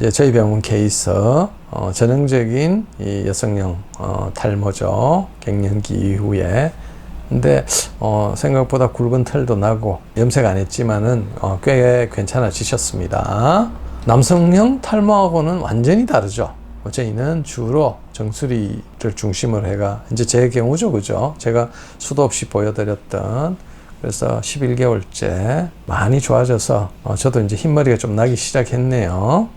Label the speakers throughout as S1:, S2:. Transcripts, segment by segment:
S1: 이제 저희 병원 케이스 전형적인 이 여성형 탈모죠. 갱년기 이후에. 근데 생각보다 굵은 털도 나고 염색 안 했지만은 꽤 괜찮아지셨습니다. 남성형 탈모하고는 완전히 다르죠. 저희는 주로 정수리를 중심으로 해가 이제 제 경우죠, 그죠? 제가 수도 없이 보여드렸던, 그래서 11개월째 많이 좋아져서 저도 이제 흰머리가 좀 나기 시작했네요.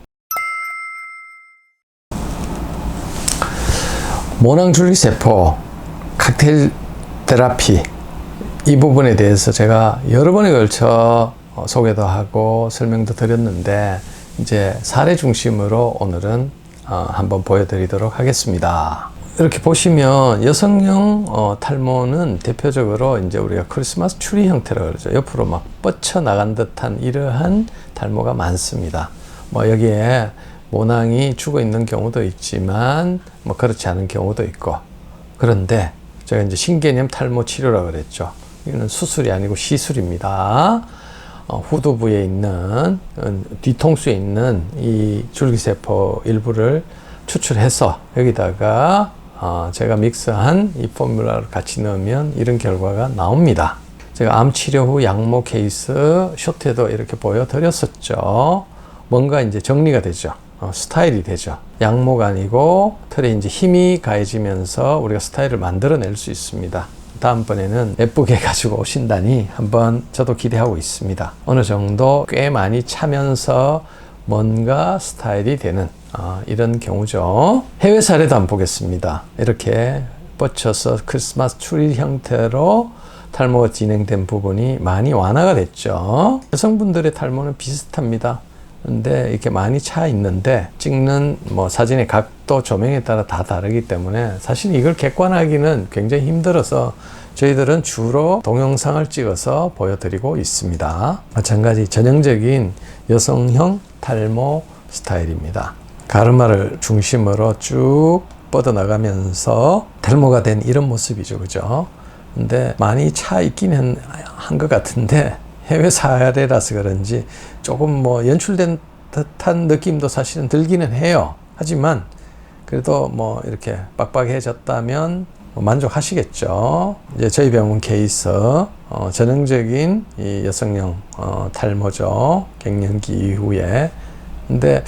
S1: 모낭줄기세포 칵테일 테라피, 이 부분에 대해서 제가 여러 번에 걸쳐 소개도 하고 설명도 드렸는데, 이제 사례 중심으로 오늘은 한번 보여드리도록 하겠습니다. 이렇게 보시면 여성형 탈모는 대표적으로 이제 우리가 크리스마스 추리 형태라고 그러죠. 옆으로 막 뻗쳐 나간 듯한 이러한 탈모가 많습니다. 뭐 여기에 모낭이 죽어 있는 경우도 있지만 뭐 그렇지 않은 경우도 있고, 그런데 제가 이제 신개념 탈모 치료라고 그랬죠. 이거는 수술이 아니고 시술입니다. 후두부에 있는, 뒤통수에 있는 이 줄기세포 일부를 추출해서 여기다가 제가 믹스한 이 포뮬러를 같이 넣으면 이런 결과가 나옵니다. 제가 암 치료 후 양모 케이스 쇼트에도 이렇게 보여드렸었죠. 뭔가 이제 정리가 되죠. 스타일이 되죠. 양모가 아니고 털에 이제 힘이 가해지면서 우리가 스타일을 만들어낼 수 있습니다. 다음번에는 예쁘게 가지고 오신다니 한번 저도 기대하고 있습니다. 어느 정도 꽤 많이 차면서 뭔가 스타일이 되는 이런 경우죠. 해외 사례도 한번 보겠습니다. 이렇게 뻗쳐서 크리스마스 추리 형태로 탈모가 진행된 부분이 많이 완화가 됐죠. 여성분들의 탈모는 비슷합니다. 근데 이렇게 많이 차 있는데 찍는 뭐 사진의 각도, 조명에 따라 다 다르기 때문에 사실 이걸 객관화하기는 굉장히 힘들어서 저희들은 주로 동영상을 찍어서 보여드리고 있습니다. 마찬가지 전형적인 여성형 탈모 스타일입니다. 가르마를 중심으로 쭉 뻗어나가면서 탈모가 된 이런 모습이죠, 그죠? 근데 많이 차 있기는 한 것 같은데 해외 사례라서 그런지 조금 뭐 연출된 듯한 느낌도 사실은 들기는 해요. 하지만 그래도 뭐 이렇게 빡빡해졌다면 만족하시겠죠. 이제 저희 병원 케이스 전형적인 이 여성형 탈모죠. 갱년기 이후에. 근데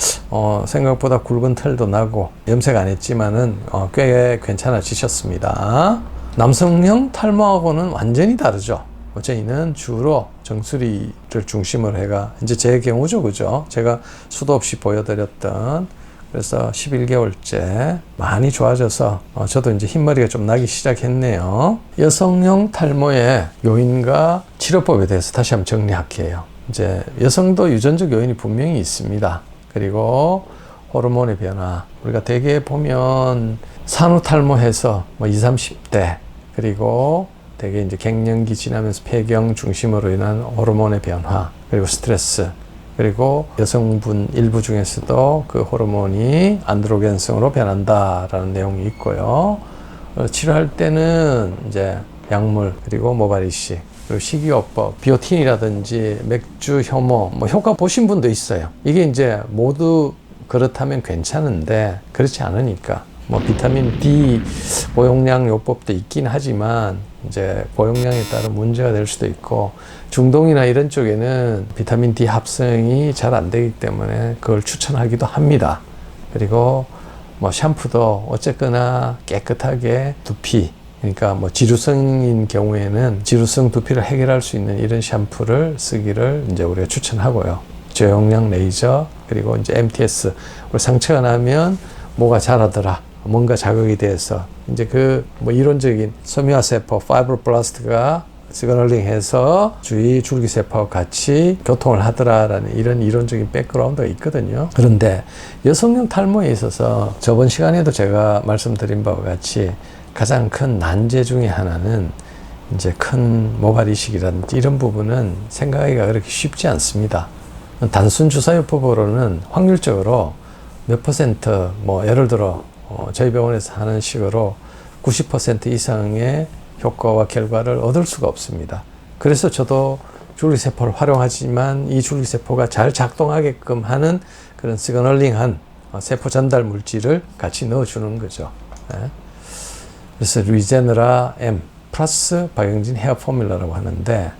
S1: 생각보다 굵은 털도 나고 염색 안 했지만은 꽤 괜찮아지셨습니다. 남성형 탈모하고는 완전히 다르죠. 저희는 주로 정수리를 중심으로 해가 이제 제 경우죠, 그죠? 제가 수도 없이 보여드렸던, 그래서 11개월째 많이 좋아져서 저도 이제 흰머리가 좀 나기 시작했네요. 여성형 탈모의 요인과 치료법에 대해서 다시 한번 정리할게요. 이제 여성도 유전적 요인이 분명히 있습니다. 그리고 호르몬의 변화, 우리가 대개 보면 산후탈모해서 뭐 20, 30대, 그리고 대개 이제 갱년기 지나면서 폐경 중심으로 인한 호르몬의 변화, 그리고 스트레스, 그리고 여성분 일부 중에서도 그 호르몬이 안드로겐성으로 변한다라는 내용이 있고요. 치료할 때는 이제 약물, 그리고 모발 이식, 그리고 식이요법, 비오틴이라든지 맥주, 효모, 뭐 효과 보신 분도 있어요. 이게 이제 모두 그렇다면 괜찮은데 그렇지 않으니까 뭐 비타민 D 고용량 요법도 있긴 하지만 이제 고용량에 따라 문제가 될 수도 있고, 중동이나 이런 쪽에는 비타민 D 합성이 잘 안 되기 때문에 그걸 추천하기도 합니다. 그리고 뭐 샴푸도 어쨌거나 깨끗하게 두피, 그러니까 뭐 지루성인 경우에는 지루성 두피를 해결할 수 있는 이런 샴푸를 쓰기를 이제 우리가 추천하고요. 저용량 레이저, 그리고 이제 MTS, 우리 상처가 나면 뭐가 자라더라, 뭔가 자극이 돼서 이제 그 뭐 이론적인 섬유화세포 파이브로블라스트가 시그널링해서 주위 줄기세포와 같이 교통을 하더라라는 이런 이론적인 백그라운드가 있거든요. 그런데 여성형 탈모에 있어서 저번 시간에도 제가 말씀드린 바와 같이 가장 큰 난제 중에 하나는 이제 큰 모발 이식이라든지 이런 부분은 생각하기가 그렇게 쉽지 않습니다. 단순 주사요법으로는 확률적으로 몇 퍼센트, 뭐 예를 들어 저희 병원에서 하는 식으로 90% 이상의 효과와 결과를 얻을 수가 없습니다. 그래서 저도 줄기세포를 활용하지만 이 줄기세포가 잘 작동하게끔 하는 그런 시그널링한 세포 전달 물질을 같이 넣어주는 거죠. 그래서 리제너라 M 플러스 박영진 헤어 포뮬러라고 하는데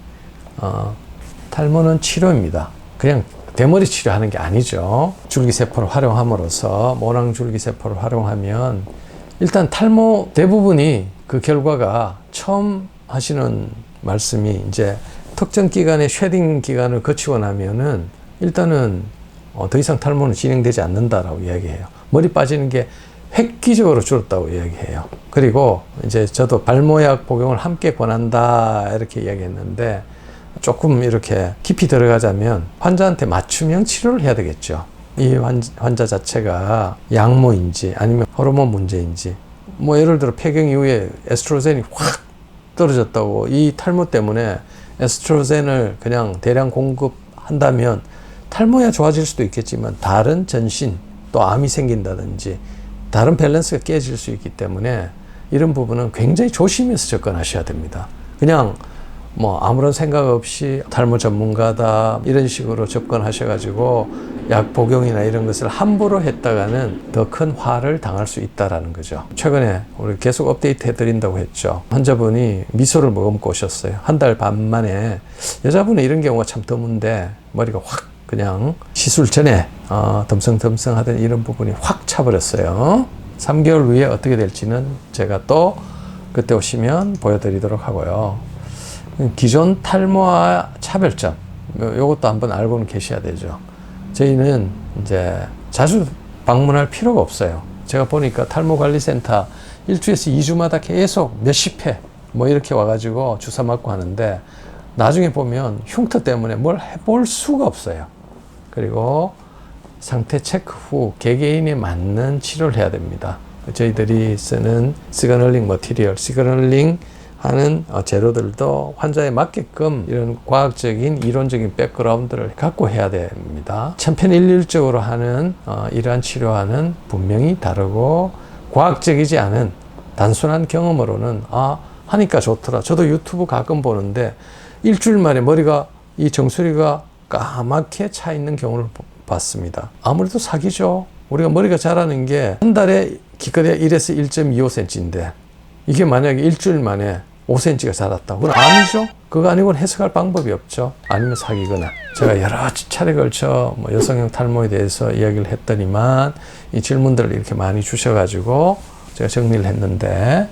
S1: 탈모는 치료입니다. 그냥 대머리 치료하는 게 아니죠. 줄기세포를 활용함으로써 모낭 줄기세포를 활용하면 일단 탈모 대부분이 그 결과가 처음 하시는 말씀이 이제 특정 기간의 쉐딩 기간을 거치고 나면은 일단은 더 이상 탈모는 진행되지 않는다라고 이야기해요. 머리 빠지는 게 획기적으로 줄었다고 이야기해요. 그리고 이제 저도 발모약 복용을 함께 권한다 이렇게 이야기했는데 조금 이렇게 깊이 들어가자면 환자한테 맞춤형 치료를 해야 되겠죠. 이 환자 자체가 양모인지 아니면 호르몬 문제인지 뭐 예를 들어 폐경 이후에 에스트로겐이 확 떨어졌다고 이 탈모 때문에 에스트로겐을 그냥 대량 공급한다면 탈모야 좋아질 수도 있겠지만 다른 전신 또 암이 생긴다든지 다른 밸런스가 깨질 수 있기 때문에 이런 부분은 굉장히 조심해서 접근하셔야 됩니다. 그냥 뭐 아무런 생각 없이 탈모 전문가다 이런 식으로 접근하셔가지고 약 복용이나 이런 것을 함부로 했다가는 더 큰 화를 당할 수 있다라는 거죠. 최근에 우리 계속 업데이트 해드린다고 했죠. 환자분이 미소를 머금고 오셨어요. 한 달 반 만에. 여자분은 이런 경우가 참 드문데 머리가 확 그냥 시술 전에 덤성덤성 하던 이런 부분이 확 차버렸어요. 3개월 후에 어떻게 될지는 제가 또 그때 오시면 보여드리도록 하고요. 기존 탈모와 차별점, 요것도 한번 알고는 계셔야 되죠. 저희는 이제 자주 방문할 필요가 없어요. 제가 보니까 탈모관리센터 일주에서 2주마다 계속 몇십 회 뭐 이렇게 와가지고 주사 맞고 하는데 나중에 보면 흉터 때문에 뭘 해볼 수가 없어요. 그리고 상태 체크 후 개개인에 맞는 치료를 해야 됩니다. 저희들이 쓰는 시그널링 머티리얼, 시그널링 하는 재료들도 환자에 맞게끔 이런 과학적인 이론적인 백그라운드를 갖고 해야 됩니다. 천편일률적으로 하는 이러한 치료와는 분명히 다르고 과학적이지 않은 단순한 경험으로는 하니까 좋더라. 저도 유튜브 가끔 보는데 일주일 만에 머리가 이 정수리가 까맣게 차 있는 경우를 봤습니다. 아무래도 사기죠. 우리가 머리가 자라는 게 한 달에 기껏해야 1에서 1.25cm인데 이게 만약에 일주일 만에 5cm가 자랐다. 그건 아니죠. 그거 아니고는 해석할 방법이 없죠. 아니면 사기거나. 제가 여러 차례 걸쳐 뭐 여성형 탈모에 대해서 이야기를 했더니만 이 질문들을 이렇게 많이 주셔가지고 제가 정리를 했는데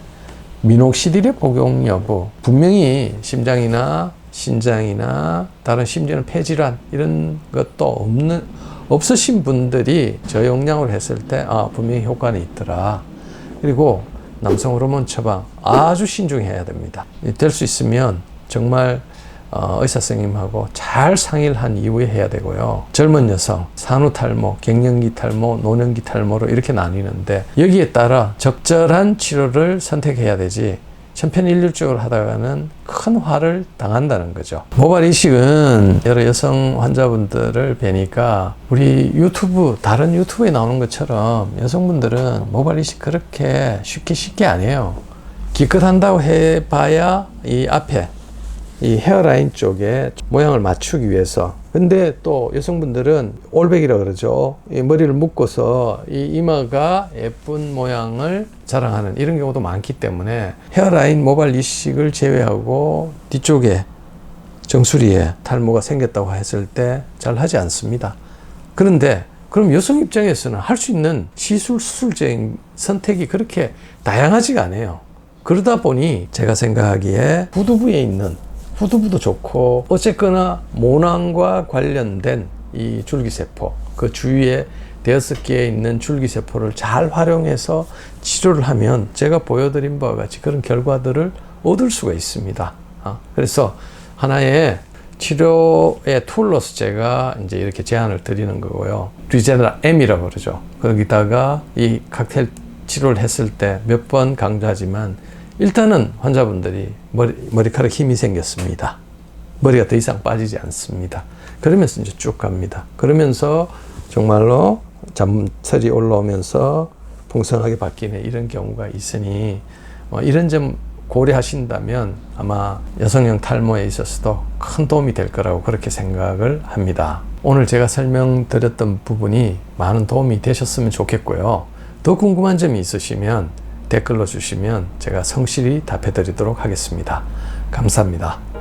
S1: 미녹시딜의 복용 여부, 분명히 심장이나 신장이나 다른 심지어는 폐질환 이런 것도 없으신 분들이 저용량으로 했을 때 분명히 효과는 있더라. 그리고 남성 호르몬 처방 아주 신중해야 됩니다. 될 수 있으면 정말 의사 선생님하고 잘 상의를 한 이후에 해야 되고요. 젊은 여성, 산후 탈모, 갱년기 탈모, 노년기 탈모로 이렇게 나뉘는데 여기에 따라 적절한 치료를 선택해야 되지 천편일률적으로 하다가는 큰 화를 당한다는 거죠. 모발 이식은 여러 여성 환자분들을 뵈니까 우리 다른 유튜브에 나오는 것처럼 여성분들은 모발 이식 그렇게 쉽게 안 해요. 기껏 한다고 해봐야 이 앞에 이 헤어라인 쪽에 모양을 맞추기 위해서. 근데 또 여성분들은 올백이라 그러죠. 이 머리를 묶어서 이 이마가 예쁜 모양을 자랑하는 이런 경우도 많기 때문에 헤어라인 모발 이식을 제외하고 뒤쪽에 정수리에 탈모가 생겼다고 했을 때 잘 하지 않습니다. 그런데 그럼 여성 입장에서는 할 수 있는 시술, 수술적인 선택이 그렇게 다양하지가 않아요. 그러다 보니 제가 생각하기에 후두부에 있는 후두부도 좋고 어쨌거나 모낭과 관련된 이 줄기세포 그 주위에 6개에 있는 줄기세포를 잘 활용해서 치료를 하면 제가 보여드린 바와 같이 그런 결과들을 얻을 수가 있습니다. 그래서 하나의 치료의 툴로서 제가 이제 이렇게 제안을 드리는 거고요. 리제너라 M이라고 그러죠. 거기다가 이 칵테일 치료를 했을 때 몇 번 강조하지만 일단은 환자분들이 머리카락 힘이 생겼습니다. 머리가 더 이상 빠지지 않습니다. 그러면서 이제 쭉 갑니다. 그러면서 정말로 잠털이 올라오면서 풍성하게 바뀌는 이런 경우가 있으니 이런 점 고려하신다면 아마 여성형 탈모에 있어서도 큰 도움이 될 거라고 그렇게 생각을 합니다. 오늘 제가 설명드렸던 부분이 많은 도움이 되셨으면 좋겠고요. 더 궁금한 점이 있으시면 댓글로 주시면 제가 성실히 답해 드리도록 하겠습니다. 감사합니다.